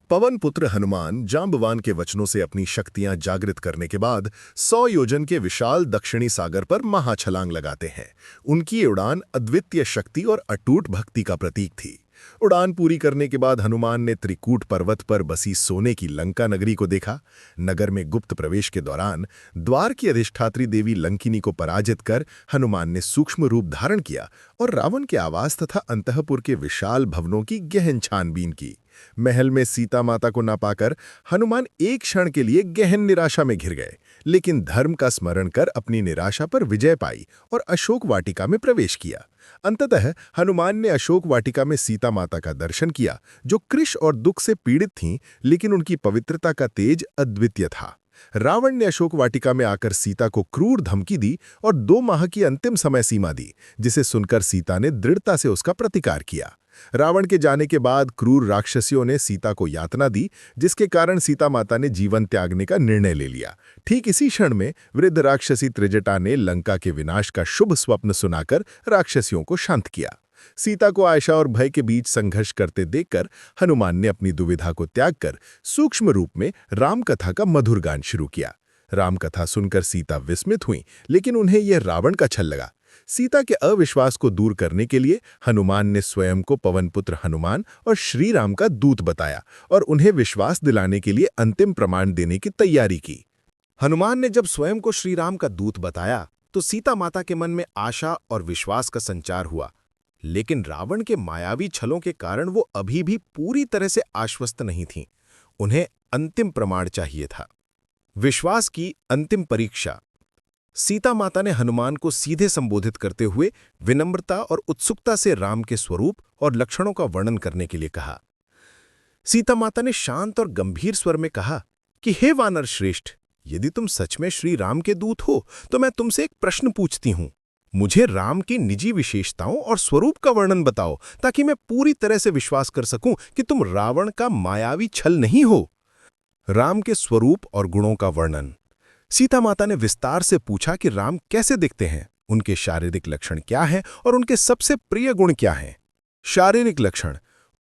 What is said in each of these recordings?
पवन पुत्र हनुमान जांबवान के वचनों से अपनी शक्तियां जागृत करने के बाद 100 योजन के विशाल दक्षिणी सागर पर महाछलांग लगाते हैं। उनकी ये उड़ान अद्वितीय शक्ति और अटूट भक्ति का प्रतीक थी। उड़ान पूरी करने के बाद हनुमान ने त्रिकूट पर्वत पर बसी सोने की लंका नगरी को देखा। नगर में गुप्त प्रवेश के दौरान द्वार की अधिष्ठात्री देवी लंकिनी को पराजित कर हनुमान ने सूक्ष्म रूप धारण किया और रावण के आवास तथा अंतःपुर के विशाल भवनों की गहन छानबीन की। महल में सीता माता को न पाकर हनुमान एक क्षण के लिए गहन निराशा में घिर गए, लेकिन धर्म का स्मरण कर अपनी निराशा पर विजय पाई और अशोक वाटिका में प्रवेश किया। अंततः हनुमान ने अशोक वाटिका में सीता माता का दर्शन किया, जो कृश और दुख से पीड़ित थीं, लेकिन उनकी पवित्रता का तेज अद्वितीय था। रावण ने अशोक वाटिका में आकर सीता को क्रूर धमकी दी और 2 माह की अंतिम समय सीमा दी, जिसे सुनकर सीता ने दृढ़ता से उसका प्रतिकार किया। रावण के जाने के बाद क्रूर राक्षसियों ने सीता को यातना दी, जिसके कारण सीता माता ने जीवन त्यागने का निर्णय ले लिया। ठीक इसी क्षण में वृद्ध राक्षसी त्रिजटा ने लंका के विनाश का शुभ स्वप्न सुनाकर राक्षसियों को शांत किया। सीता को आशा और भय के बीच संघर्ष करते देखकर हनुमान ने अपनी दुविधा को त्याग कर सूक्ष्म रूप में रामकथा का मधुर गान शुरू किया। रामकथा सुनकर सीता विस्मित हुई, लेकिन उन्हें यह रावण का छल लगा। सीता के अविश्वास को दूर करने के लिए हनुमान ने स्वयं को पवनपुत्र हनुमान और श्री राम का दूत बताया और उन्हें विश्वास दिलाने के लिए अंतिम प्रमाण देने की तैयारी की। हनुमान ने जब स्वयं को श्री राम का दूत बताया तो सीता माता के मन में आशा और विश्वास का संचार हुआ, लेकिन रावण के मायावी छलों के कारण वो अभी भी पूरी तरह से आश्वस्त नहीं थीं। उन्हें अंतिम प्रमाण चाहिए था। विश्वास की अंतिम परीक्षा। सीता माता ने हनुमान को सीधे संबोधित करते हुए विनम्रता और उत्सुकता से राम के स्वरूप और लक्षणों का वर्णन करने के लिए कहा। सीता माता ने शांत और गंभीर स्वर में कहा कि हे वानर श्रेष्ठ, यदि तुम सच में श्री राम के दूत हो तो मैं तुमसे एक प्रश्न पूछती हूं। मुझे राम की निजी विशेषताओं और स्वरूप का वर्णन बताओ, ताकि मैं पूरी तरह से विश्वास कर सकूं कि तुम रावण का मायावी छल नहीं हो। राम के स्वरूप और गुणों का वर्णन। सीता माता ने विस्तार से पूछा कि राम कैसे दिखते हैं, उनके शारीरिक लक्षण क्या हैं और उनके सबसे प्रिय गुण क्या हैं। शारीरिक लक्षण।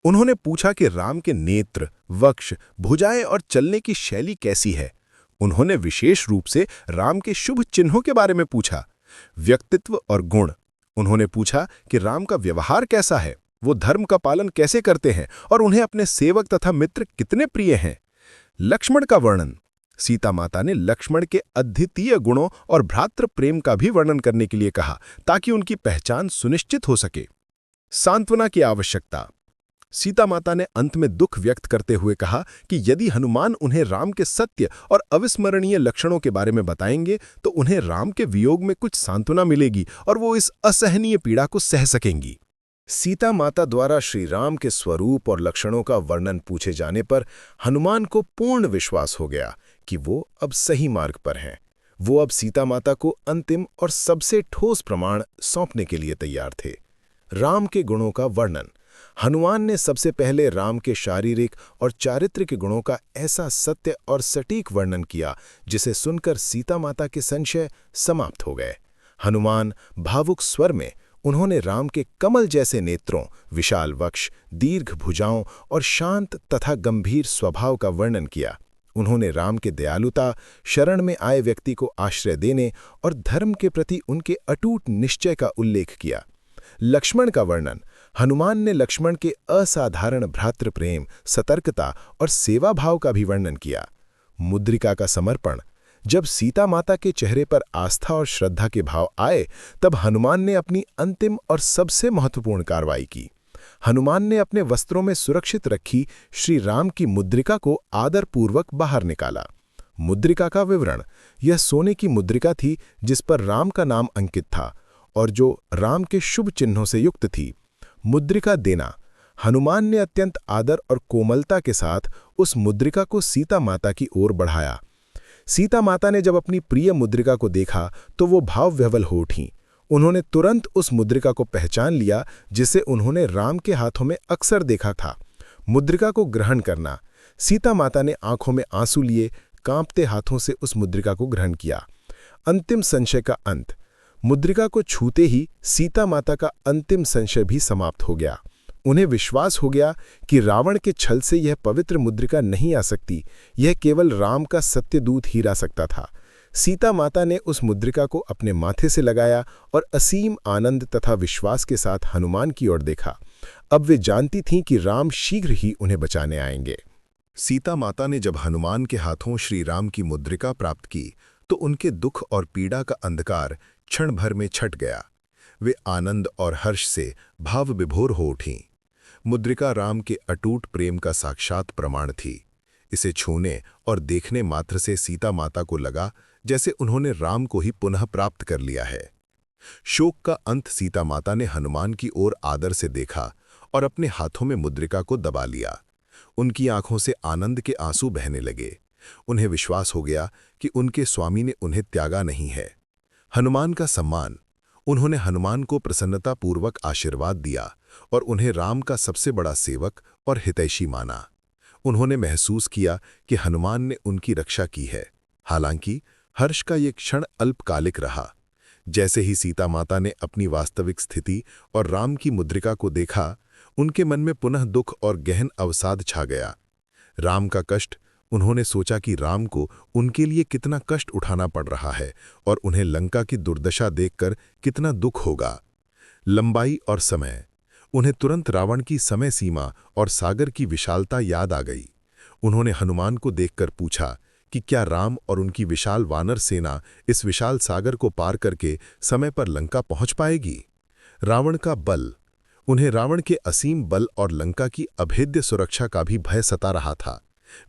उन्होंने पूछा कि राम के नेत्र, वक्ष, भुजाएं और चलने की शैली कैसी है। उन्होंने विशेष रूप से राम के शुभ चिन्हों के बारे में पूछा। व्यक्तित्व और गुण। उन्होंने पूछा कि राम का व्यवहार कैसा है, वो धर्म का पालन कैसे करते हैं और उन्हें अपने सेवक तथा मित्र कितने प्रिय हैं। लक्ष्मण का वर्णन। सीता माता ने लक्ष्मण के अद्वितीय गुणों और भ्रातृ प्रेम का भी वर्णन करने के लिए कहा, ताकि उनकी पहचान सुनिश्चित हो सके। सांत्वना की आवश्यकता। सीता माता ने अंत में दुख व्यक्त करते हुए कहा कि यदि हनुमान उन्हें राम के सत्य और अविस्मरणीय लक्षणों के बारे में बताएंगे तो उन्हें राम के वियोग में कुछ सांत्वना मिलेगी और वो इस असहनीय पीड़ा को सह सकेंगी। सीता माता द्वारा श्री राम के स्वरूप और लक्षणों का वर्णन पूछे जाने पर हनुमान को पूर्ण विश्वास हो गया कि वो अब सही मार्ग पर हैं। वो अब सीता माता को अंतिम और सबसे ठोस प्रमाण सौंपने के लिए तैयार थे। राम के गुणों का वर्णन। हनुमान ने सबसे पहले राम के शारीरिक और चारित्रिक गुणों का ऐसा सत्य और सटीक वर्णन किया जिसे सुनकर सीता माता के संशय समाप्त हो गए। हनुमान भावुक स्वर में उन्होंने राम के कमल जैसे नेत्रों, विशाल वक्ष, दीर्घ भुजाओं और शांत तथा गंभीर स्वभाव का वर्णन किया। उन्होंने राम के दयालुता, शरण में आए व्यक्ति को आश्रय देने और धर्म के प्रति उनके अटूट निश्चय का उल्लेख किया। लक्ष्मण का वर्णन। हनुमान ने लक्ष्मण के असाधारण भ्रातृप्रेम, सतर्कता और सेवा भाव का भी वर्णन किया। मुद्रिका का समर्पण। जब सीता माता के चेहरे पर आस्था और श्रद्धा के भाव आए, तब हनुमान ने अपनी अंतिम और सबसे महत्वपूर्ण कार्रवाई की। हनुमान ने अपने वस्त्रों में सुरक्षित रखी श्री राम की मुद्रिका को आदरपूर्वक बाहर निकाला। मुद्रिका का विवरण। यह सोने की मुद्रिका थी जिस पर राम का नाम अंकित था और जो राम के शुभ चिन्हों से युक्त थी। मुद्रिका देना। हनुमान ने अत्यंत आदर और कोमलता के साथ उस मुद्रिका को सीता माता की ओर बढ़ाया। सीता माता ने जब अपनी प्रिय मुद्रिका को देखा तो वो भावविह्वल हो उठीं। उन्होंने तुरंत उस मुद्रिका को पहचान लिया जिसे उन्होंने राम के हाथों में अक्सर देखा था। मुद्रिका को ग्रहण करना। सीता माता ने आंखों में आंसू लिए कांपते हाथों से उस मुद्रिका को ग्रहण किया। अंतिम संशय का अंत। मुद्रिका को छूते ही सीता माता का अंतिम संशय भी समाप्त हो गया। उन्हें विश्वास हो गया कि रावण के छल से यह पवित्र मुद्रिका नहीं आ सकती, यह केवल राम का सत्यदूत ही ला सकता था। सीता माता ने उस मुद्रिका को अपने माथे से लगाया और असीम आनंद तथा विश्वास के साथ हनुमान की ओर देखा। अब वे जानती थीं कि राम शीघ्र ही उन्हें बचाने आएंगे। सीता माता ने जब हनुमान के हाथों श्री राम की मुद्रिका प्राप्त की तो उनके दुख और पीड़ा का अंधकार क्षण भर में छट गया। वे आनंद और हर्ष से भाव विभोर हो उठीं। मुद्रिका राम के अटूट प्रेम का साक्षात प्रमाण थी। इसे छूने और देखने मात्र से सीता माता को लगा जैसे उन्होंने राम को ही पुनः प्राप्त कर लिया है। शोक का अंत सीता माता ने हनुमान की ओर आदर से देखा और अपने हाथों में मुद्रिका को दबा लिया। उनकी आंखों से आनंद के आंसू बहने लगे। उन्हें विश्वास हो गया कि उनके स्वामी ने उन्हें त्यागा नहीं है। हनुमान का सम्मान। उन्होंने हनुमान को प्रसन्नतापूर्वक आशीर्वाद दिया और उन्हें राम का सबसे बड़ा सेवक और हितैषी माना। उन्होंने महसूस किया कि हनुमान ने उनकी रक्षा की है। हालांकि हर्ष का ये क्षण अल्पकालिक रहा। जैसे ही सीता माता ने अपनी वास्तविक स्थिति और राम की मुद्रिका को देखा, उनके मन में पुनः दुख और गहन अवसाद छा गया। राम का कष्ट। उन्होंने सोचा कि राम को उनके लिए कितना कष्ट उठाना पड़ रहा है और उन्हें लंका की दुर्दशा देखकर कितना दुख होगा। लंबाई और समय। उन्हें तुरंत रावण की समय सीमा और सागर की विशालता याद आ गई। उन्होंने हनुमान को देखकर पूछा कि क्या राम और उनकी विशाल वानर सेना इस विशाल सागर को पार करके समय पर लंका पहुंच पाएगी? रावण का बल। उन्हें रावण के असीम बल और लंका की अभेद्य सुरक्षा का भी भय सता रहा था।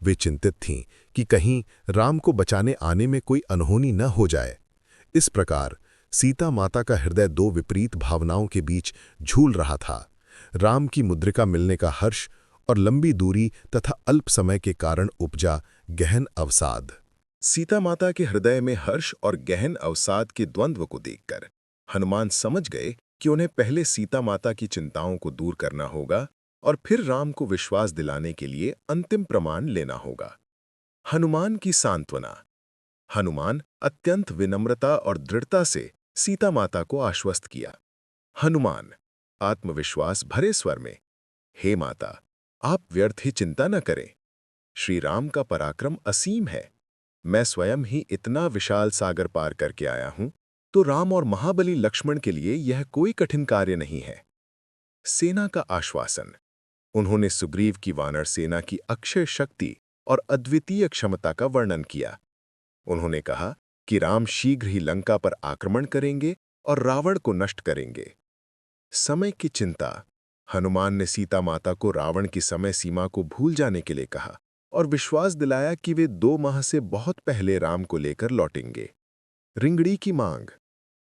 वे चिंतित थीं कि कहीं राम को बचाने आने में कोई अनहोनी न हो जाए। इस प्रकार सीता माता का हृदय दो विपरीत भावनाओं के बीच झूल रहा था। राम की मुद्रिका मिलने का हर्ष और लंबी दूरी तथा अल्प समय के कारण उपजा गहन अवसाद। सीता माता के हृदय में हर्ष और गहन अवसाद के द्वंद्व को देखकर हनुमान समझ गए कि उन्हें पहले सीता माता की चिंताओं को दूर करना होगा और फिर राम को विश्वास दिलाने के लिए अंतिम प्रमाण लेना होगा। हनुमान की सांत्वना। हनुमान अत्यंत विनम्रता और दृढ़ता से सीता माता को आश्वस्त किया। हनुमान आत्मविश्वास भरे स्वर में, हे माता, आप व्यर्थ ही चिंता न करें। श्री राम का पराक्रम असीम है। मैं स्वयं ही इतना विशाल सागर पार करके आया हूं, तो राम और महाबली लक्ष्मण के लिए यह कोई कठिन कार्य नहीं है। सेना का आश्वासन। उन्होंने सुग्रीव की वानर सेना की अक्षय शक्ति और अद्वितीय क्षमता का वर्णन किया। उन्होंने कहा कि राम शीघ्र ही लंका पर आक्रमण करेंगे और रावण को नष्ट करेंगे। समय की चिंता। हनुमान ने सीता माता को रावण की समय सीमा को भूल जाने के लिए कहा और विश्वास दिलाया कि वे 2 माह से बहुत पहले राम को लेकर लौटेंगे। रिंगड़ी की मांग।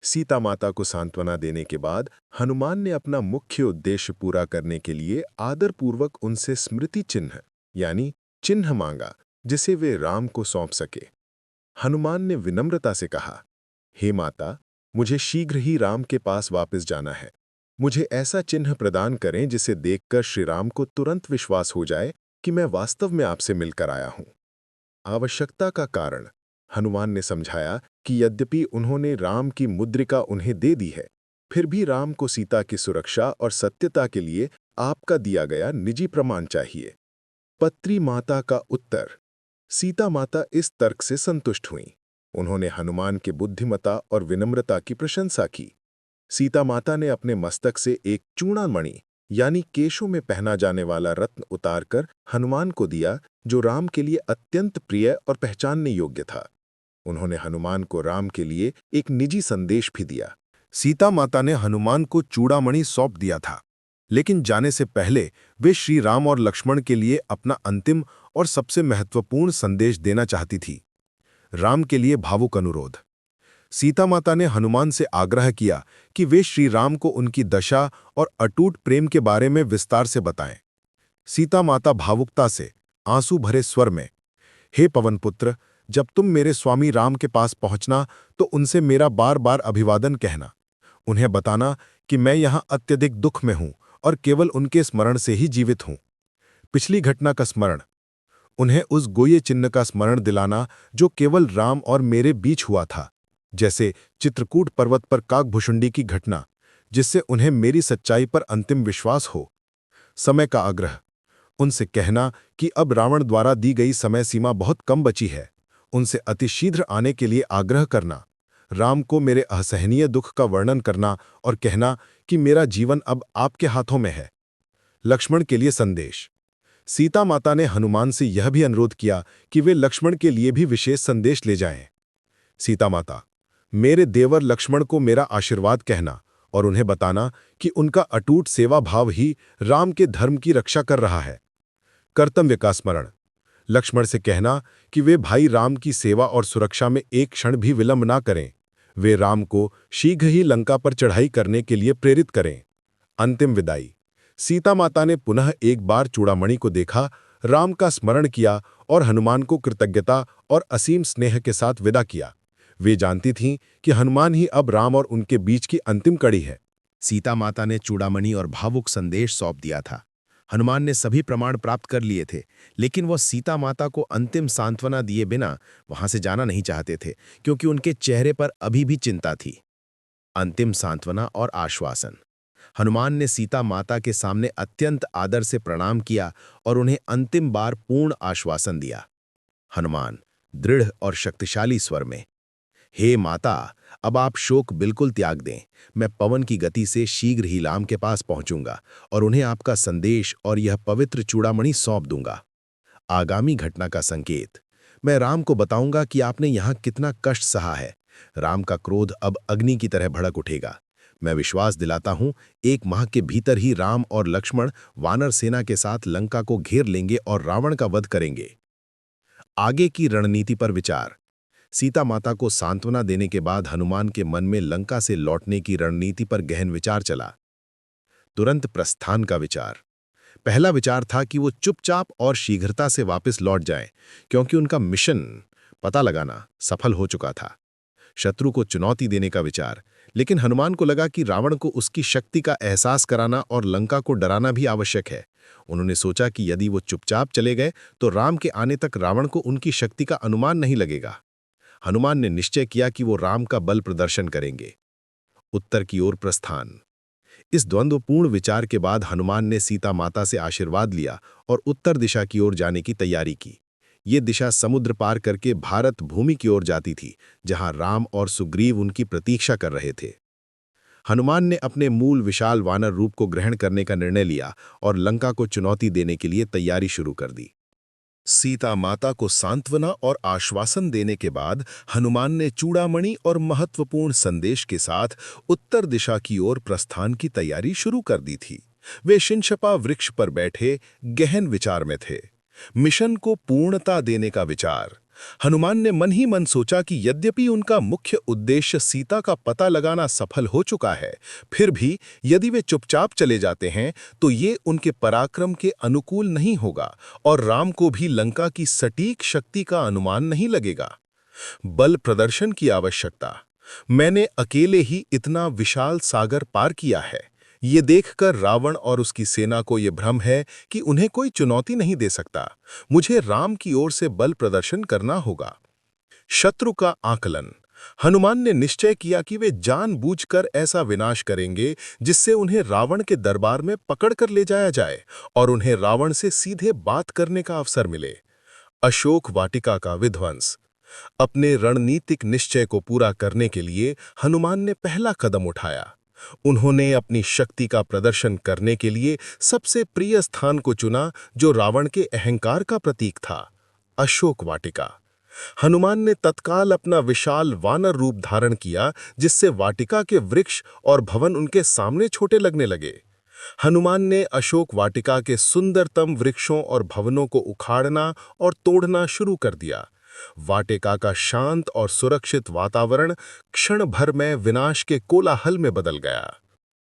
सीता माता को सांत्वना देने के बाद हनुमान ने अपना मुख्य उद्देश्य पूरा करने के लिए आदरपूर्वक उनसे स्मृति चिन्ह यानी चिन्ह मांगा, जिसे वे राम को सौंप सके। हनुमान ने विनम्रता से कहा, हे माता, मुझे शीघ्र ही राम के पास वापस जाना है। मुझे ऐसा चिन्ह प्रदान करें जिसे देखकर श्री राम को तुरंत विश्वास हो जाए कि मैं वास्तव में आपसे मिलकर आया हूं। आवश्यकता का कारण। हनुमान ने समझाया कि यद्यपि उन्होंने राम की मुद्रिका उन्हें दे दी है, फिर भी राम को सीता की सुरक्षा और सत्यता के लिए आपका दिया गया निजी प्रमाण चाहिए। पत्री माता का उत्तर। सीता माता इस तर्क से संतुष्ट हुईं। उन्होंने हनुमान के बुद्धिमता और विनम्रता की प्रशंसा की। सीता माता ने अपने मस्तक से एक चूड़ामणि यानी केशों में पहना जाने वाला रत्न उतारकर हनुमान को दिया, जो राम के लिए अत्यंत प्रिय और पहचानने योग्य था। उन्होंने हनुमान को राम के लिए एक निजी संदेश भी दिया। सीता माता ने हनुमान को चूड़ामणि सौंप दिया था, लेकिन जाने से पहले वे श्री राम और लक्ष्मण के लिए अपना अंतिम और सबसे महत्वपूर्ण संदेश देना चाहती थी। राम के लिए भावुक अनुरोध। सीता माता ने हनुमान से आग्रह किया कि वे श्री राम को उनकी दशा और अटूट प्रेम के बारे में विस्तार से बताएं। सीता माता भावुकता से आंसू भरे स्वर में, हे पवनपुत्र, जब तुम मेरे स्वामी राम के पास पहुंचना तो उनसे मेरा बार बार अभिवादन कहना। उन्हें बताना कि मैं यहाँ अत्यधिक दुख में हूँ और केवल उनके स्मरण से ही जीवित हूँ। पिछली घटना का स्मरण। उन्हें उस गोये चिन्ह का स्मरण दिलाना जो केवल राम और मेरे बीच हुआ था, जैसे चित्रकूट पर्वत पर काकभुशुंडी की घटना, जिससे उन्हें मेरी सच्चाई पर अंतिम विश्वास हो। समय का आग्रह। उनसे कहना कि अब रावण द्वारा दी गई समय सीमा बहुत कम बची है। उनसे अतिशीघ्र आने के लिए आग्रह करना। राम को मेरे असहनीय दुख का वर्णन करना और कहना कि मेरा जीवन अब आपके हाथों में है। लक्ष्मण के लिए संदेश। सीता माता ने हनुमान से यह भी अनुरोध किया कि वे लक्ष्मण के लिए भी विशेष संदेश ले जाएं। सीता माता, मेरे देवर लक्ष्मण को मेरा आशीर्वाद कहना और उन्हें बताना कि उनका अटूट सेवा भाव ही राम के धर्म की रक्षा कर रहा है। कर्तव्य का स्मरण। लक्ष्मण से कहना कि वे भाई राम की सेवा और सुरक्षा में एक क्षण भी विलंब ना करें। वे राम को शीघ्र ही लंका पर चढ़ाई करने के लिए प्रेरित करें। अंतिम विदाई। सीता माता ने पुनः एक बार चूड़ामणि को देखा, राम का स्मरण किया और हनुमान को कृतज्ञता और असीम स्नेह के साथ विदा किया। वे जानती थीं कि हनुमान ही अब राम और उनके बीच की अंतिम कड़ी है। सीता माता ने चूड़ामणि और भावुक संदेश सौंप दिया था। हनुमान ने सभी प्रमाण प्राप्त कर लिए थे, लेकिन वह सीता माता को अंतिम सांत्वना दिए बिना वहां से जाना नहीं चाहते थे, क्योंकि उनके चेहरे पर अभी भी चिंता थी। अंतिम सांत्वना और आश्वासन। हनुमान ने सीता माता के सामने अत्यंत आदर से प्रणाम किया और उन्हें अंतिम बार पूर्ण आश्वासन दिया। हनुमान दृढ़ और शक्तिशाली स्वर में, हे माता, अब आप शोक बिल्कुल त्याग दें। मैं पवन की गति से शीघ्र ही राम के पास पहुंचूंगा और उन्हें आपका संदेश और यह पवित्र चूड़ामणि सौंप दूंगा। आगामी घटना का संकेत। मैं राम को बताऊंगा कि आपने यहां कितना कष्ट सहा है। राम का क्रोध अब अग्नि की तरह भड़क उठेगा। मैं विश्वास दिलाता हूं, 1 माह के भीतर ही राम और लक्ष्मण वानर सेना के साथ लंका को घेर लेंगे और रावण का वध करेंगे। आगे की रणनीति पर विचार। सीता माता को सांत्वना देने के बाद हनुमान के मन में लंका से लौटने की रणनीति पर गहन विचार चला। तुरंत प्रस्थान का विचार। पहला विचार था कि वो चुपचाप और शीघ्रता से वापस लौट जाएं, क्योंकि उनका मिशन पता लगाना सफल हो चुका था। शत्रु को चुनौती देने का विचार। लेकिन हनुमान को लगा कि रावण को उसकी शक्ति का एहसास कराना और लंका को डराना भी आवश्यक है। उन्होंने सोचा कि यदि वो चुपचाप चले गए तो राम के आने तक रावण को उनकी शक्ति का अनुमान नहीं लगेगा। हनुमान ने निश्चय किया कि वो राम का बल प्रदर्शन करेंगे। उत्तर की ओर प्रस्थान। इस द्वंद्वपूर्ण विचार के बाद हनुमान ने सीता माता से आशीर्वाद लिया और उत्तर दिशा की ओर जाने की तैयारी की। ये दिशा समुद्र पार करके भारत भूमि की ओर जाती थी, जहां राम और सुग्रीव उनकी प्रतीक्षा कर रहे थे। हनुमान ने अपने मूल विशाल वानर रूप को ग्रहण करने का निर्णय लिया और लंका को चुनौती देने के लिए तैयारी शुरू कर दी। सीता माता को सांत्वना और आश्वासन देने के बाद हनुमान ने चूड़ामणि और महत्वपूर्ण संदेश के साथ उत्तर दिशा की ओर प्रस्थान की तैयारी शुरू कर दी थी। वे शिंशपा वृक्ष पर बैठे गहन विचार में थे। मिशन को पूर्णता देने का विचार। हनुमान ने मन ही मन सोचा कि यद्यपि उनका मुख्य उद्देश्य सीता का पता लगाना सफल हो चुका है, फिर भी यदि वे चुपचाप चले जाते हैं तो ये उनके पराक्रम के अनुकूल नहीं होगा और राम को भी लंका की सटीक शक्ति का अनुमान नहीं लगेगा। बल प्रदर्शन की आवश्यकता। मैंने अकेले ही इतना विशाल सागर पार किया है। ये देखकर रावण और उसकी सेना को ये भ्रम है कि उन्हें कोई चुनौती नहीं दे सकता। मुझे राम की ओर से बल प्रदर्शन करना होगा। शत्रु का आकलन। हनुमान ने निश्चय किया कि वे जानबूझकर ऐसा विनाश करेंगे जिससे उन्हें रावण के दरबार में पकड़कर ले जाया जाए और उन्हें रावण से सीधे बात करने का अवसर मिले। अशोक वाटिका का विध्वंस। अपने रणनीतिक निश्चय को पूरा करने के लिए हनुमान ने पहला कदम उठाया। उन्होंने अपनी शक्ति का प्रदर्शन करने के लिए सबसे प्रिय स्थान को चुना, जो रावण के अहंकार का प्रतीक था, अशोक वाटिका। हनुमान ने तत्काल अपना विशाल वानर रूप धारण किया, जिससे वाटिका के वृक्ष और भवन उनके सामने छोटे लगने लगे। हनुमान ने अशोक वाटिका के सुंदरतम वृक्षों और भवनों को उखाड़ना और तोड़ना शुरू कर दिया। वाटिका का शांत और सुरक्षित वातावरण क्षण भर में विनाश के कोलाहल में बदल गया।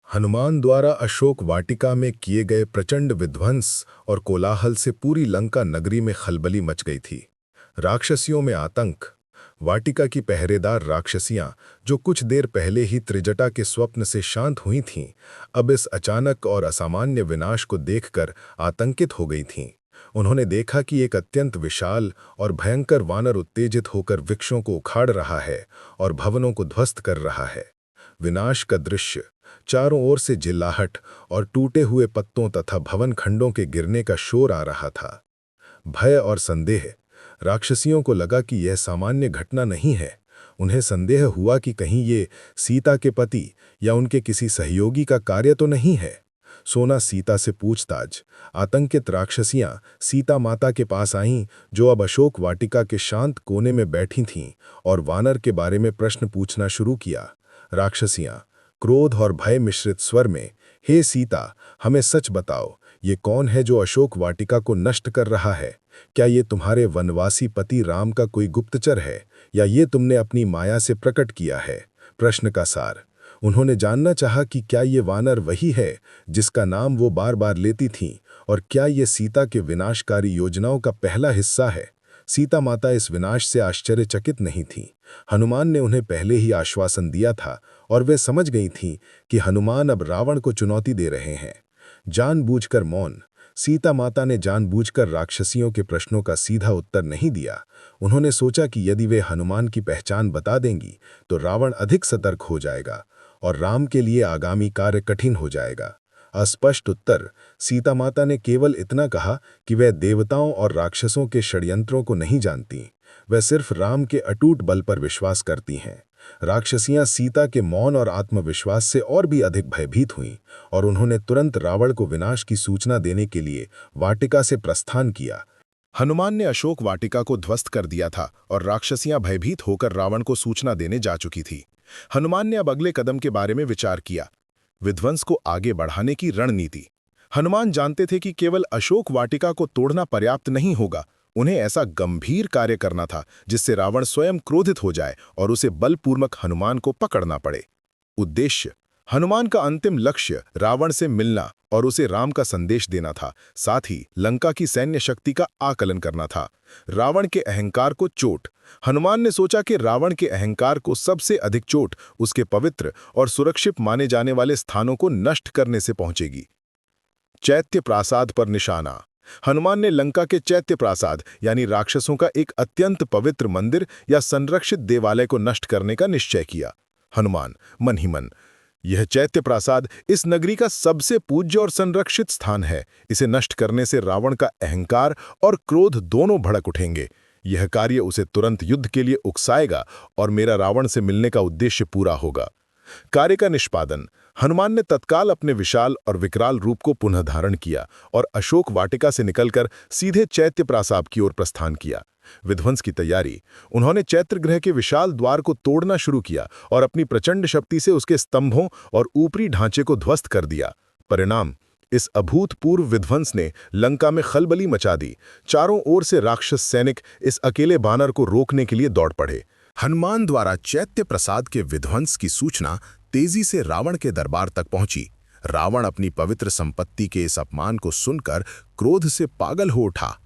हनुमान द्वारा अशोक वाटिका में किए गए प्रचंड विध्वंस और कोलाहल से पूरी लंका नगरी में खलबली मच गई थी। राक्षसियों में आतंक। वाटिका की पहरेदार राक्षसियां, जो कुछ देर पहले ही त्रिजटा के स्वप्न से शांत हुई थीं, अब इस अचानक और असामान्य विनाश को देखकर आतंकित हो गई थीं। उन्होंने देखा कि एक अत्यंत विशाल और भयंकर वानर उत्तेजित होकर वृक्षों को उखाड़ रहा है और भवनों को ध्वस्त कर रहा है। विनाश का दृश्य। चारों ओर से चिल्लाहट और टूटे हुए पत्तों तथा भवन खंडों के गिरने का शोर आ रहा था। भय और संदेह। राक्षसियों को लगा कि यह सामान्य घटना नहीं है। उन्हें संदेह हुआ कि कहीं ये सीता के पति या उनके किसी सहयोगी का कार्य तो नहीं है। सोना सीता से पूछताछ। आतंकित राक्षसियां सीता माता के पास आईं, जो अब अशोक वाटिका के शांत कोने में बैठी थीं, और वानर के बारे में प्रश्न पूछना शुरू किया। राक्षसियां क्रोध और भय मिश्रित स्वर में, हे सीता, हमें सच बताओ, ये कौन है जो अशोक वाटिका को नष्ट कर रहा है? क्या ये तुम्हारे वनवासी पति राम का कोई गुप्तचर है, या ये तुमने अपनी माया से प्रकट किया है? प्रश्न का सार। उन्होंने जानना चाहा कि क्या ये वानर वही है जिसका नाम वो बार बार लेती थीं, और क्या ये सीता के विनाशकारी योजनाओं का पहला हिस्सा है? सीता माता इस विनाश से आश्चर्यचकित नहीं थीं। हनुमान ने उन्हें पहले ही आश्वासन दिया था, और वे समझ गई थीं कि हनुमान अब रावण को चुनौती दे रहे हैं। जानबूझकर मौन। सीता माता ने जानबूझकर राक्षसियों के प्रश्नों का सीधा उत्तर नहीं दिया। उन्होंने सोचा कि यदि वे हनुमान की पहचान बता देंगी तो रावण अधिक सतर्क हो जाएगा और राम के लिए आगामी कार्य कठिन हो जाएगा। अस्पष्ट उत्तर। सीता माता ने केवल इतना कहा कि वह देवताओं और राक्षसों के षड्यंत्रों को नहीं जानती, वह सिर्फ राम के अटूट बल पर विश्वास करती हैं। राक्षसियां सीता के मौन और आत्मविश्वास से और भी अधिक भयभीत हुईं, और उन्होंने तुरंत रावण को विनाश की सूचना देने के लिए वाटिका से प्रस्थान किया। हनुमान ने अशोक वाटिका को ध्वस्त कर दिया था और राक्षसियां भयभीत होकर रावण को सूचना देने जा चुकी थी। हनुमान ने अब अगले कदम के बारे में विचार किया, विध्वंस को आगे बढ़ाने की रणनीति। हनुमान जानते थे कि केवल अशोक वाटिका को तोड़ना पर्याप्त नहीं होगा, उन्हें ऐसा गंभीर कार्य करना था जिससे रावण स्वयं क्रोधित हो जाए और उसे बलपूर्वक हनुमान को पकड़ना पड़े। उद्देश्य। हनुमान का अंतिम लक्ष्य रावण से मिलना और उसे राम का संदेश देना था, साथ ही लंका की सैन्य शक्ति का आकलन करना था। रावण के अहंकार को चोट। हनुमान ने सोचा कि रावण के अहंकार को सबसे अधिक चोट उसके पवित्र और सुरक्षित माने जाने वाले स्थानों को नष्ट करने से पहुंचेगी। चैत्य प्रासाद पर निशाना। हनुमान ने लंका के चैत्य प्रासाद यानी राक्षसों का एक अत्यंत पवित्र मंदिर या संरक्षित देवालय को नष्ट करने का निश्चय किया। हनुमान मन ही मन, यह चैत्य प्रासाद इस नगरी का सबसे पूज्य और संरक्षित स्थान है। इसे नष्ट करने से रावण का अहंकार और क्रोध दोनों भड़क उठेंगे। यह कार्य उसे तुरंत युद्ध के लिए उकसाएगा और मेरा रावण से मिलने का उद्देश्य पूरा होगा। कार्य का निष्पादन। हनुमान ने तत्काल अपने विशाल और विकराल रूप को पुनः धारण किया और अशोक वाटिका से निकलकर सीधे चैत्य प्रासाद की ओर प्रस्थान किया। विध्वंस की तैयारी। उन्होंने चैत्यगृह के विशाल द्वार को तोड़ना शुरू किया और अपनी प्रचंड शक्ति से उसके स्तंभों और ऊपरी ढांचे को ध्वस्त कर दिया। परिणाम, इस अभूतपूर्व विध्वंस ने लंका में खलबली मचा दी। चारों ओर से राक्षस सैनिक इस अकेले बानर को रोकने के लिए दौड़ पड़े। हनुमान द्वारा चैत्य प्रसाद के विध्वंस की सूचना तेजी से रावण के दरबार तक पहुंची। रावण अपनी पवित्र संपत्ति के इस अपमान को सुनकर क्रोध से पागल हो उठा।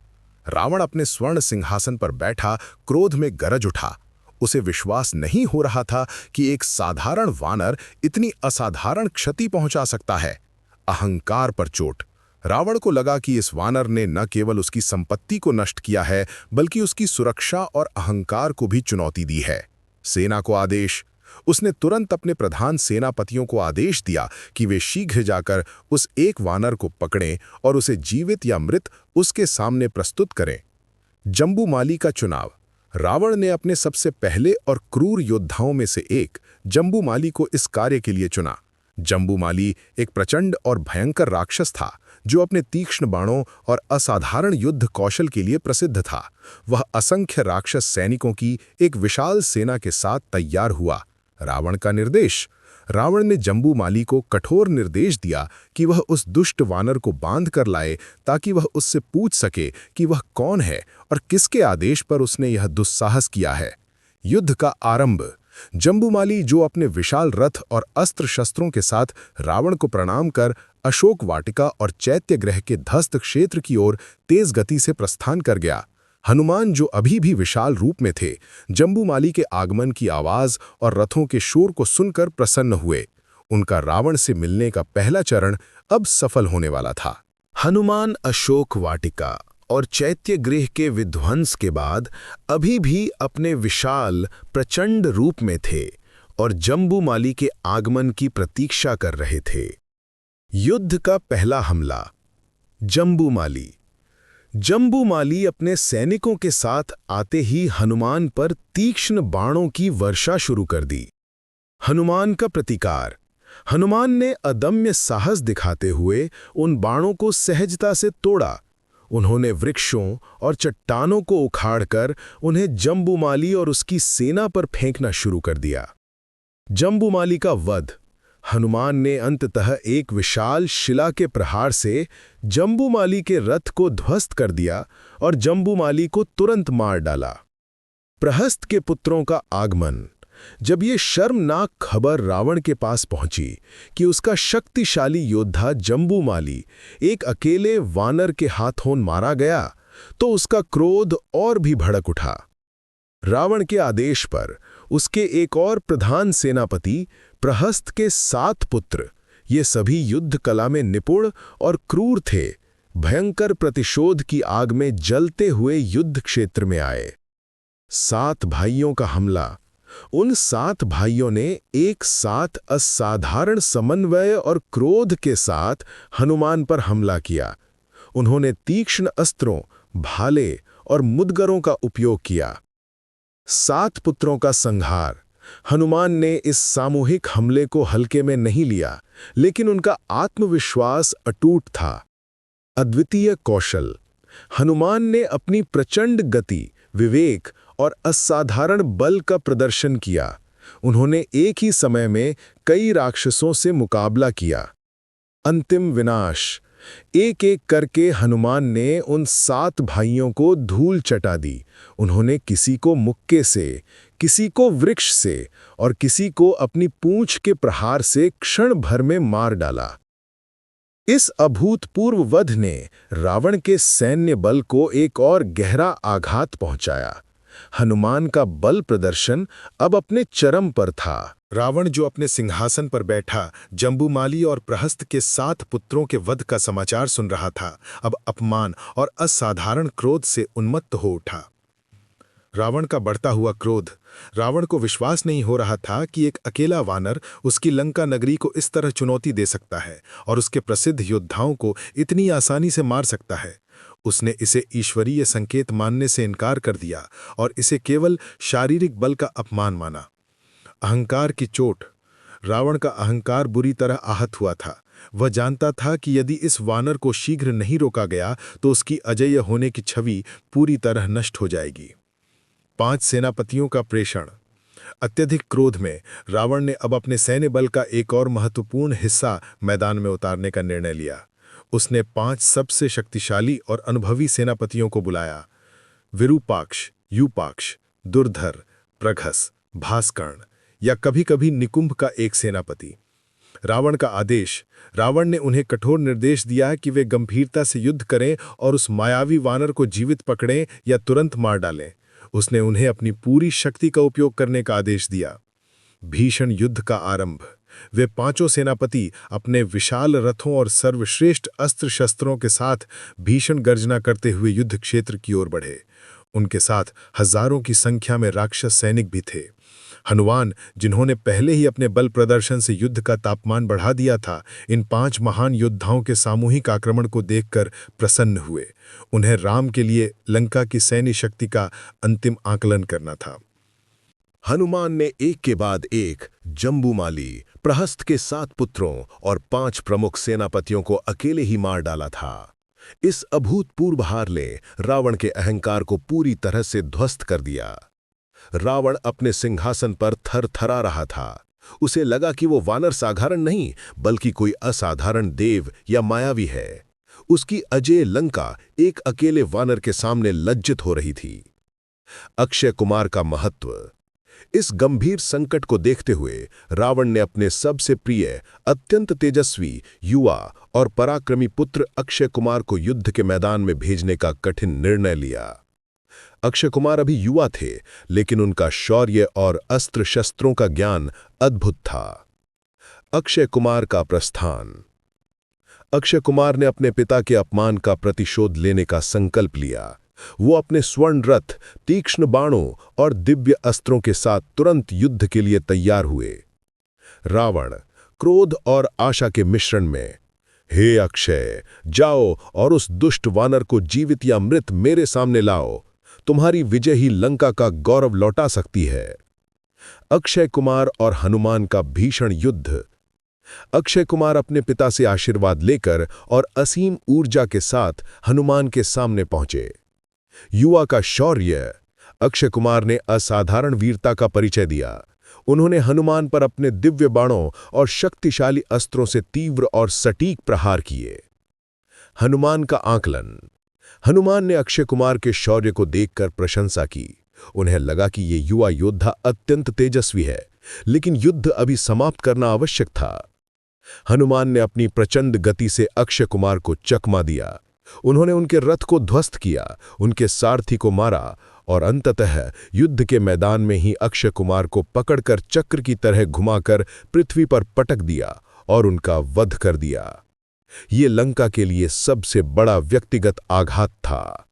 रावण अपने स्वर्ण सिंहासन पर बैठा क्रोध में गरज उठा। उसे विश्वास नहीं हो रहा था कि एक साधारण वानर इतनी असाधारण क्षति पहुंचा सकता है। अहंकार पर चोट। रावण को लगा कि इस वानर ने न केवल उसकी संपत्ति को नष्ट किया है, बल्कि उसकी सुरक्षा और अहंकार को भी चुनौती दी है। सेना को आदेश। उसने तुरंत अपने प्रधान सेनापतियों को आदेश दिया कि वे शीघ्र जाकर उस एक वानर को पकड़ें और उसे जीवित या मृत उसके सामने प्रस्तुत करें। जम्बूमाली का चुनाव। रावण ने अपने सबसे पहले और क्रूर योद्धाओं में से एक जम्बूमाली को इस कार्य के लिए चुना। जम्बूमाली एक प्रचंड और भयंकर राक्षस था जो अपने तीक्ष्ण बाणों और असाधारण युद्ध कौशल के लिए प्रसिद्ध था। वह असंख्य राक्षस सैनिकों की एक विशाल सेना के साथ तैयार हुआ। रावण का निर्देश। रावण ने जम्बूमाली को कठोर निर्देश दिया कि वह उस दुष्ट वानर को बांध कर लाए ताकि वह उससे पूछ सके कि वह कौन है और किसके आदेश पर उसने यह दुस्साहस किया है। युद्ध का आरंभ। जम्बूमाली, जो अपने विशाल रथ और अस्त्र शस्त्रों के साथ रावण को प्रणाम कर अशोक वाटिका और चैत्यगृह के ध्वस्त क्षेत्र की ओर तेज गति से प्रस्थान कर गया। हनुमान, जो अभी भी विशाल रूप में थे, जम्बूमाली के आगमन की आवाज और रथों के शोर को सुनकर प्रसन्न हुए। उनका रावण से मिलने का पहला चरण अब सफल होने वाला था। हनुमान अशोक वाटिका और चैत्यगृह के विध्वंस के बाद अभी भी अपने विशाल प्रचंड रूप में थे। और जम्बूमाली के आगमन की प्रतीक्षा कर रहे थे। युद्ध का पहला हमला। जम्बूमाली। जम्बूमाली अपने सैनिकों के साथ आते ही हनुमान पर तीक्ष्ण बाणों की वर्षा शुरू कर दी। हनुमान का प्रतिकार। हनुमान ने अदम्य साहस दिखाते हुए उन बाणों को सहजता से तोड़ा। उन्होंने वृक्षों और चट्टानों को उखाड़कर उन्हें जम्बूमाली और उसकी सेना पर फेंकना शुरू कर दिया। जम्बूमाली का वध। हनुमान ने अंततः एक विशाल शिला के प्रहार से जम्बूमाली के रथ को ध्वस्त कर दिया और जम्बूमाली को तुरंत मार डाला। प्रहस्त के पुत्रों का आगमन। जब ये शर्मनाक खबर रावण के पास पहुंची कि उसका शक्तिशाली योद्धा जम्बूमाली एक अकेले वानर के हाथों मारा गया, तो उसका क्रोध और भी भड़क उठा। रावण के आदेश पर उसके एक और प्रधान सेनापति प्रहस्त के 7 पुत्र, ये सभी युद्ध कला में निपुण और क्रूर थे, भयंकर प्रतिशोध की आग में जलते हुए युद्ध क्षेत्र में आए। 7 भाइयों का हमला। उन 7 भाइयों ने एक साथ असाधारण समन्वय और क्रोध के साथ हनुमान पर हमला किया। उन्होंने तीक्ष्ण अस्त्रों, भाले और मुदगरों का उपयोग किया। 7 पुत्रों का संहार। हनुमान ने इस सामूहिक हमले को हल्के में नहीं लिया, लेकिन उनका आत्मविश्वास अटूट था। अद्वितीय कौशल। हनुमान ने अपनी प्रचंड गति, विवेक और असाधारण बल का प्रदर्शन किया। उन्होंने एक ही समय में कई राक्षसों से मुकाबला किया। अंतिम विनाश। एक एक करके हनुमान ने उन 7 भाइयों को धूल चटा दी। उन्होंने किसी को मुक्के से, किसी को वृक्ष से और किसी को अपनी पूंछ के प्रहार से क्षण भर में मार डाला। इस अभूतपूर्व वध ने रावण के सैन्य बल को एक और गहरा आघात पहुंचाया। हनुमान का बल प्रदर्शन अब अपने चरम पर था। रावण, जो अपने सिंहासन पर बैठा जम्बूमाली और प्रहस्त के 7 पुत्रों के वध का समाचार सुन रहा था, अब अपमान और असाधारण क्रोध से उन्मत्त हो उठा। रावण का बढ़ता हुआ क्रोध। रावण को विश्वास नहीं हो रहा था कि एक अकेला वानर उसकी लंका नगरी को इस तरह चुनौती दे सकता है और उसके प्रसिद्ध योद्धाओं को इतनी आसानी से मार सकता है। उसने इसे ईश्वरीय संकेत मानने से इनकार कर दिया और इसे केवल शारीरिक बल का अपमान माना। अहंकार की चोट। रावण का अहंकार बुरी तरह आहत हुआ था। वह जानता था कि यदि इस वानर को शीघ्र नहीं रोका गया तो उसकी अजेय होने की छवि पूरी तरह नष्ट हो जाएगी। 5 सेनापतियों का प्रेषण। अत्यधिक क्रोध में रावण ने अब अपने सैन्य बल का एक और महत्वपूर्ण हिस्सा मैदान में उतारने का निर्णय लिया। उसने 5 सबसे शक्तिशाली और अनुभवी सेनापतियों को बुलाया। विरूपाक्ष, यूपाक्ष, दुर्धर, प्रघस, भास्कर्ण या कभी-कभी निकुंभ का एक सेनापति। रावण का आदेश। रावण ने उन्हें कठोर निर्देश दिया कि वे गंभीरता से युद्ध करें और उस मायावी वानर को जीवित पकड़ें या तुरंत मार डालें। उसने उन्हें अपनी पूरी शक्ति का उपयोग करने का आदेश दिया। भीषण युद्ध का आरंभ। वे 5 सेनापति अपने विशाल रथों और सर्वश्रेष्ठ अस्त्र शस्त्रों के साथ भीषण गर्जना करते हुए युद्ध क्षेत्र की ओर बढ़े। उनके साथ हजारों की संख्या में राक्षस सैनिक भी थे। हनुमान, जिन्होंने पहले ही अपने बल प्रदर्शन से युद्ध का तापमान बढ़ा दिया था, इन 5 महान योद्धाओं के सामूहिक आक्रमण को देखकर प्रसन्न हुए। उन्हें राम के लिए लंका की सैन्य शक्ति का अंतिम आकलन करना था। हनुमान ने एक के बाद एक जम्बूमाली, प्रहस्त के 7 पुत्रों और 5 प्रमुख सेनापतियों को अकेले ही मार डाला था। इस अभूतपूर्व हार ने रावण के अहंकार को पूरी तरह से ध्वस्त कर दिया। रावण अपने सिंहासन पर थरथरा रहा था। उसे लगा कि वो वानर साधारण नहीं, बल्कि कोई असाधारण देव या मायावी है। उसकी अजेय लंका एक अकेले वानर के सामने लज्जित हो रही थी। अक्षय कुमार का महत्व। इस गंभीर संकट को देखते हुए रावण ने अपने सबसे प्रिय, अत्यंत तेजस्वी, युवा और पराक्रमी पुत्र अक्षय कुमार को युद्ध के मैदान में भेजने का कठिन निर्णय लिया। अक्षय कुमार अभी युवा थे, लेकिन उनका शौर्य और अस्त्र शस्त्रों का ज्ञान अद्भुत था। अक्षय कुमार का प्रस्थान। अक्षय कुमार ने अपने पिता के अपमान का प्रतिशोध लेने का संकल्प लिया। वो अपने स्वर्ण रथ, तीक्ष्ण बाणों और दिव्य अस्त्रों के साथ तुरंत युद्ध के लिए तैयार हुए। रावण क्रोध और आशा के मिश्रण में, हे अक्षय, जाओ और उस दुष्ट वानर को जीवित या मृत मेरे सामने लाओ। तुम्हारी विजय ही लंका का गौरव लौटा सकती है। अक्षय कुमार और हनुमान का भीषण युद्ध। अक्षय कुमार अपने पिता से आशीर्वाद लेकर और असीम ऊर्जा के साथ हनुमान के सामने पहुंचे। युवा का शौर्य। अक्षय कुमार ने असाधारण वीरता का परिचय दिया। उन्होंने हनुमान पर अपने दिव्य बाणों और शक्तिशाली अस्त्रों से तीव्र और सटीक प्रहार किए। हनुमान का आकलन। हनुमान ने अक्षय कुमार के शौर्य को देखकर प्रशंसा की। उन्हें लगा कि ये युवा योद्धा अत्यंत तेजस्वी है, लेकिन युद्ध अभी समाप्त करना आवश्यक था। हनुमान ने अपनी प्रचंड गति से अक्षय कुमार को चकमा दिया। उन्होंने उनके रथ को ध्वस्त किया, उनके सारथी को मारा और अंततः युद्ध के मैदान में ही अक्षय कुमार को पकड़कर चक्र की तरह घुमाकर पृथ्वी पर पटक दिया और उनका वध कर दिया। ये लंका के लिए सबसे बड़ा व्यक्तिगत आघात था।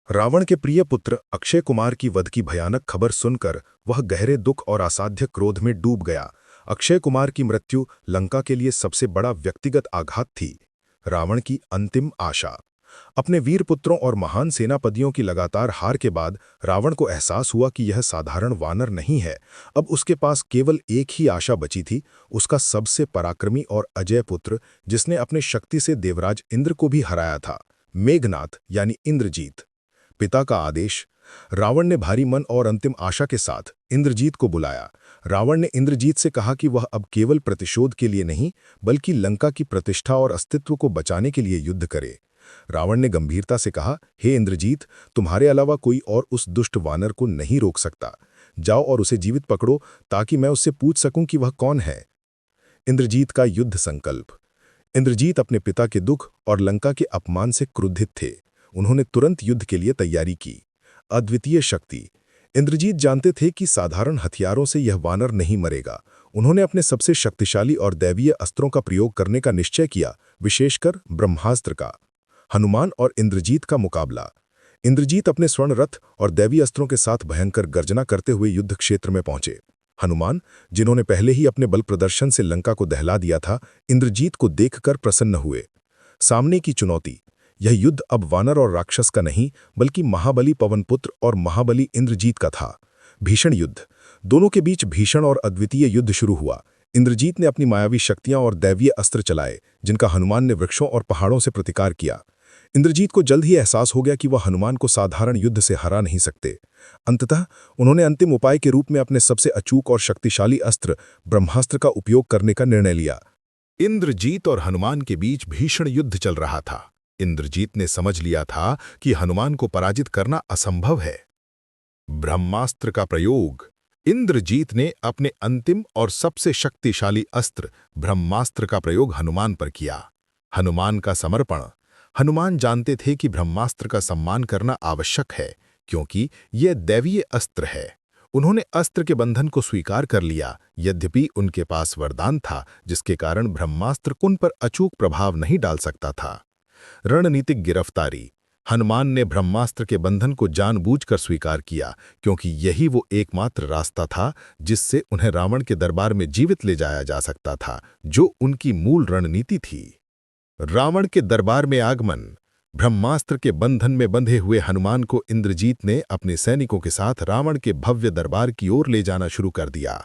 रावण के प्रिय पुत्र अक्षय कुमार की वध की भयानक खबर सुनकर वह गहरे दुख और असाध्य क्रोध में डूब गया। अक्षय कुमार की मृत्यु लंका के लिए सबसे बड़ा व्यक्तिगत आघात थी। रावण की अंतिम आशा। अपने वीर पुत्रों और महान सेनापतियों की लगातार हार के बाद रावण को एहसास हुआ कि यह साधारण वानर नहीं है। अब उसके पास केवल एक ही आशा बची थी, उसका सबसे पराक्रमी और अजय पुत्र, जिसने अपने शक्ति से देवराज इंद्र को भी हराया था, मेघनाथ यानी इंद्रजीत। पिता का आदेश। रावण ने भारी मन और अंतिम आशा के साथ इंद्रजीत को बुलाया। रावण ने इंद्रजीत से कहा कि वह अब केवल प्रतिशोध के लिए नहीं, बल्कि लंका की प्रतिष्ठा और अस्तित्व को बचाने के लिए युद्ध करे। रावण ने गंभीरता से कहा, हे इंद्रजीत, तुम्हारे अलावा कोई और उस दुष्ट वानर को नहीं रोक सकता। जाओ और उसे जीवित पकड़ो ताकि मैं उससे पूछ सकूं कि वह कौन है। इंद्रजीत का युद्ध संकल्प। इंद्रजीत अपने पिता के दुख और लंका के अपमान से क्रुद्धित थे। उन्होंने तुरंत युद्ध के लिए तैयारी की। अद्वितीय शक्ति। इंद्रजीत जानते थे कि साधारण हथियारों से यह वानर नहीं मरेगा। उन्होंने अपने सबसे शक्तिशाली और दैवीय अस्त्रों का प्रयोग करने का निश्चय किया, विशेषकर ब्रह्मास्त्र का। हनुमान और इंद्रजीत का मुकाबला। इंद्रजीत अपने स्वर्ण रथ और दैवीय अस्त्रों के साथ भयंकर गर्जना करते हुए युद्ध क्षेत्र में पहुंचे। हनुमान, जिन्होंने पहले ही अपने बल प्रदर्शन से लंका को दहला दिया था, इंद्रजीत को देखकर प्रसन्न हुए। सामने की चुनौती। यह युद्ध अब वानर और राक्षस का नहीं, बल्कि महाबली पवनपुत्र और महाबली इंद्रजीत का था। भीषण युद्ध। दोनों के बीच भीषण और अद्वितीय युद्ध शुरू हुआ। इंद्रजीत ने अपनी मायावी शक्तियां और दैवीय अस्त्र चलाए, जिनका हनुमान ने वृक्षों और पहाड़ों से प्रतिकार किया। इंद्रजीत को जल्द ही एहसास हो गया कि वह हनुमान को साधारण युद्ध से हरा नहीं सकते। अंततः उन्होंने अंतिम उपाय के रूप में अपने सबसे अचूक और शक्तिशाली अस्त्र ब्रह्मास्त्र का उपयोग करने का निर्णय लिया। इंद्रजीत और हनुमान के बीच भीषण युद्ध चल रहा था। इंद्रजीत ने समझ लिया था कि हनुमान को पराजित करना असंभव है। ब्रह्मास्त्र का प्रयोग। इंद्रजीत ने अपने अंतिम और सबसे शक्तिशाली अस्त्र ब्रह्मास्त्र का प्रयोग हनुमान पर किया। हनुमान का समर्पण। हनुमान जानते थे कि ब्रह्मास्त्र का सम्मान करना आवश्यक है, क्योंकि यह दैवीय अस्त्र है। उन्होंने अस्त्र के बंधन को स्वीकार कर लिया, यद्यपि उनके पास वरदान था जिसके कारण ब्रह्मास्त्र उन पर अचूक प्रभाव नहीं डाल सकता था। रणनीतिक गिरफ्तारी। हनुमान ने ब्रह्मास्त्र के बंधन को जानबूझकर स्वीकार किया, क्योंकि यही वो एकमात्र रास्ता था जिससे उन्हें रावण के दरबार में जीवित ले जाया जा सकता था, जो उनकी मूल रणनीति थी। रावण के दरबार में आगमन। ब्रह्मास्त्र के बंधन में बंधे हुए हनुमान को इंद्रजीत ने अपने सैनिकों के साथ रावण के भव्य दरबार की ओर ले जाना शुरू कर दिया।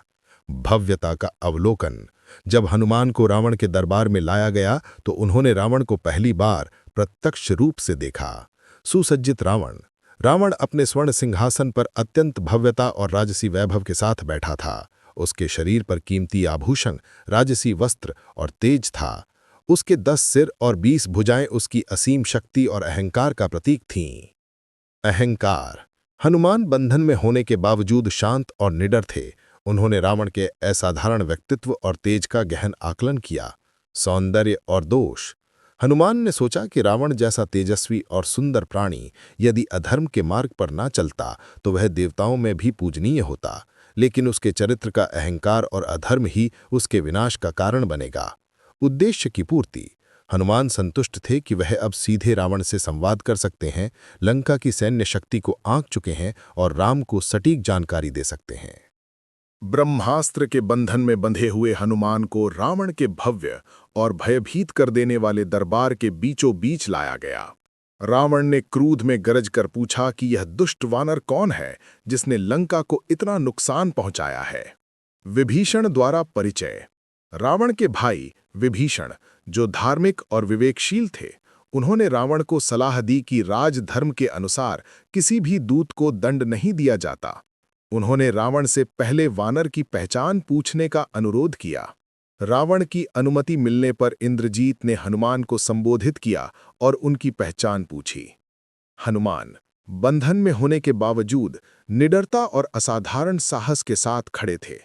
भव्यता का अवलोकन। जब हनुमान को रावण के दरबार में लाया गया तो उन्होंने रावण को पहली बार प्रत्यक्ष रूप से देखा। सुसज्जित रावण। रावण अपने स्वर्ण सिंहासन पर अत्यंत भव्यता और राजसी वैभव के साथ बैठा था। उसके शरीर पर कीमती आभूषण, राजसी वस्त्र और तेज था। उसके 10 सिर और 20 भुजाएं उसकी असीम शक्ति और अहंकार का प्रतीक थीं। अहंकार। हनुमान बंधन में होने के बावजूद शांत और निडर थे। उन्होंने रावण के असाधारण व्यक्तित्व और तेज का गहन आकलन किया। सौंदर्य और दोष। हनुमान ने सोचा कि रावण जैसा तेजस्वी और सुंदर प्राणी यदि अधर्म के मार्ग पर ना चलता तो वह देवताओं में भी पूजनीय होता, लेकिन उसके चरित्र का अहंकार और अधर्म ही उसके विनाश का कारण बनेगा। उद्देश्य की पूर्ति। हनुमान संतुष्ट थे कि वह अब सीधे रावण से संवाद कर सकते हैं, लंका की सैन्य शक्ति को आंक चुके हैं और राम को सटीक जानकारी दे सकते हैं। ब्रह्मास्त्र के बंधन में बंधे हुए हनुमान को रावण के भव्य और भयभीत कर देने वाले दरबार के बीचों बीच लाया गया। रावण ने क्रोध में गरज कर पूछा कि यह दुष्ट वानर कौन है जिसने लंका को इतना नुकसान पहुंचाया है। विभीषण द्वारा परिचय। रावण के भाई विभीषण, जो धार्मिक और विवेकशील थे, उन्होंने रावण को सलाह दी कि राजधर्म के अनुसार किसी भी दूत को दंड नहीं दिया जाता। उन्होंने रावण से पहले वानर की पहचान पूछने का अनुरोध किया। रावण की अनुमति मिलने पर इंद्रजीत ने हनुमान को संबोधित किया और उनकी पहचान पूछी। हनुमान बंधन में होने के बावजूद निडरता और असाधारण साहस के साथ खड़े थे।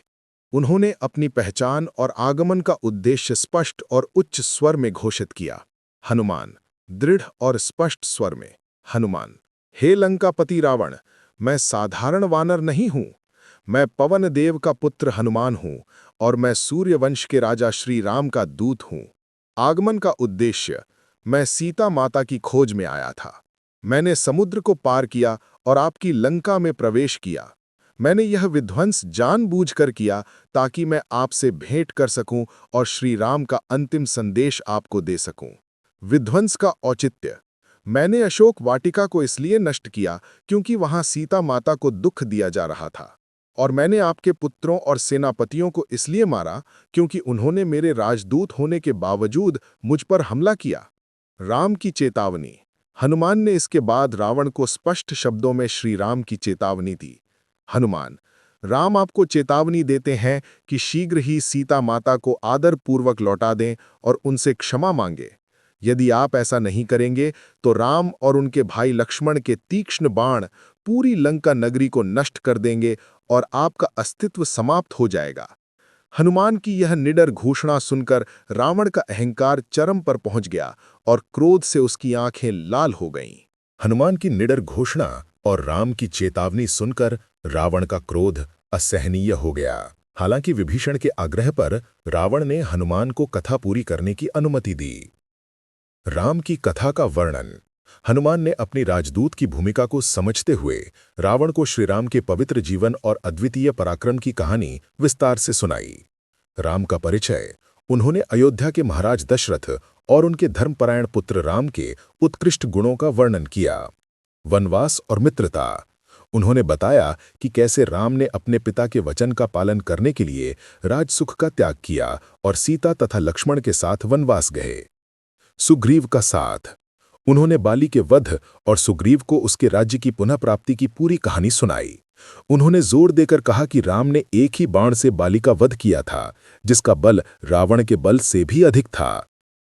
उन्होंने अपनी पहचान और आगमन का उद्देश्य स्पष्ट और उच्च स्वर में घोषित किया। हनुमान दृढ़ और स्पष्ट स्वर में, हनुमान, हे लंकापति रावण, मैं साधारण वानर नहीं हूं। मैं पवन देव का पुत्र हनुमान हूं और मैं सूर्यवंश के राजा श्री राम का दूत हूं। आगमन का उद्देश्य, मैं सीता माता की खोज में आया था। मैंने समुद्र को पार किया और आपकी लंका में प्रवेश किया। मैंने यह विध्वंस जानबूझकर किया ताकि मैं आपसे भेंट कर सकूं और श्री राम का अंतिम संदेश आपको दे सकूं। विध्वंस का औचित्य, मैंने अशोक वाटिका को इसलिए नष्ट किया क्योंकि वहां सीता माता को दुख दिया जा रहा था, और मैंने आपके पुत्रों और सेनापतियों को इसलिए मारा क्योंकि उन्होंने मेरे राजदूत होने के बावजूद मुझ पर हमला किया। राम की चेतावनी। हनुमान ने इसके बाद रावण को स्पष्ट शब्दों में श्री राम की चेतावनी दी। हनुमान, राम आपको चेतावनी देते हैं कि शीघ्र ही सीता माता को आदरपूर्वक लौटा दें और उनसे क्षमा मांगे। यदि आप ऐसा नहीं करेंगे तो राम और उनके भाई लक्ष्मण के तीक्ष्ण बाण पूरी लंका नगरी को नष्ट कर देंगे और आपका अस्तित्व समाप्त हो जाएगा। हनुमान की यह निडर घोषणा सुनकर रावण का अहंकार चरम पर पहुंच गया और क्रोध से उसकी आंखें लाल हो गईं। हनुमान की निडर घोषणा और राम की चेतावनी सुनकर रावण का क्रोध असहनीय हो गया। हालांकि विभीषण के आग्रह पर रावण ने हनुमान को कथा पूरी करने की अनुमति दी। राम की कथा का वर्णन। हनुमान ने अपनी राजदूत की भूमिका को समझते हुए रावण को श्रीराम के पवित्र जीवन और अद्वितीय पराक्रम की कहानी विस्तार से सुनाई। राम का परिचय। उन्होंने अयोध्या के महाराज दशरथ और उनके धर्मपरायण पुत्र राम के उत्कृष्ट गुणों का वर्णन किया। वनवास और मित्रता। उन्होंने बताया कि कैसे राम ने अपने पिता के वचन का पालन करने के लिए राजसुख का त्याग किया और सीता तथा लक्ष्मण के साथ वनवास गए। सुग्रीव का साथ। उन्होंने बाली के वध और सुग्रीव को उसके राज्य की पुनः प्राप्ति की पूरी कहानी सुनाई। उन्होंने जोर देकर कहा कि राम ने एक ही बाण से बाली का वध किया था, जिसका बल रावण के बल से भी अधिक था।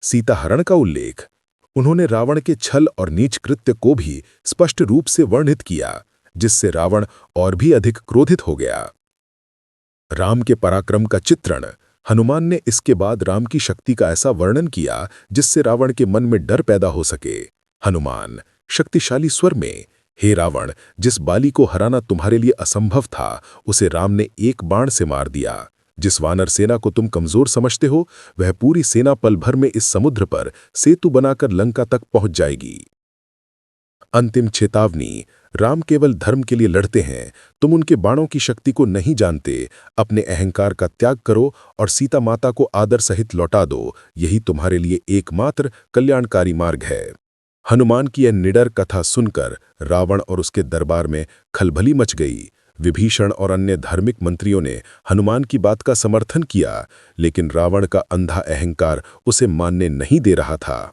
सीताहरण का उल्लेख। उन्होंने रावण के छल और नीच कृत्य को भी स्पष्ट रूप से वर्णित किया, जिससे रावण और भी अधिक क्रोधित हो गया। राम के पराक्रम का चित्रण। हनुमान ने इसके बाद राम की शक्ति का ऐसा वर्णन किया जिससे रावण के मन में डर पैदा हो सके। हनुमान शक्तिशाली स्वर में, हे रावण, जिस बाली को हराना तुम्हारे लिए असंभव था, उसे राम ने एक बाण से मार दिया। जिस वानर सेना को तुम कमजोर समझते हो, वह पूरी सेना पल भर में इस समुद्र पर सेतु बनाकर लंका तक पहुंच जाएगी। अंतिम चेतावनी। राम केवल धर्म के लिए लड़ते हैं, तुम उनके बाणों की शक्ति को नहीं जानते। अपने अहंकार का त्याग करो और सीता माता को आदर सहित लौटा दो, यही तुम्हारे लिए एकमात्र कल्याणकारी मार्ग है। हनुमान की यह निडर कथा सुनकर रावण और उसके दरबार में खलबली मच गई। विभीषण और अन्य धार्मिक मंत्रियों ने हनुमान की बात का समर्थन किया, लेकिन रावण का अंधा अहंकार उसे मानने नहीं दे रहा था।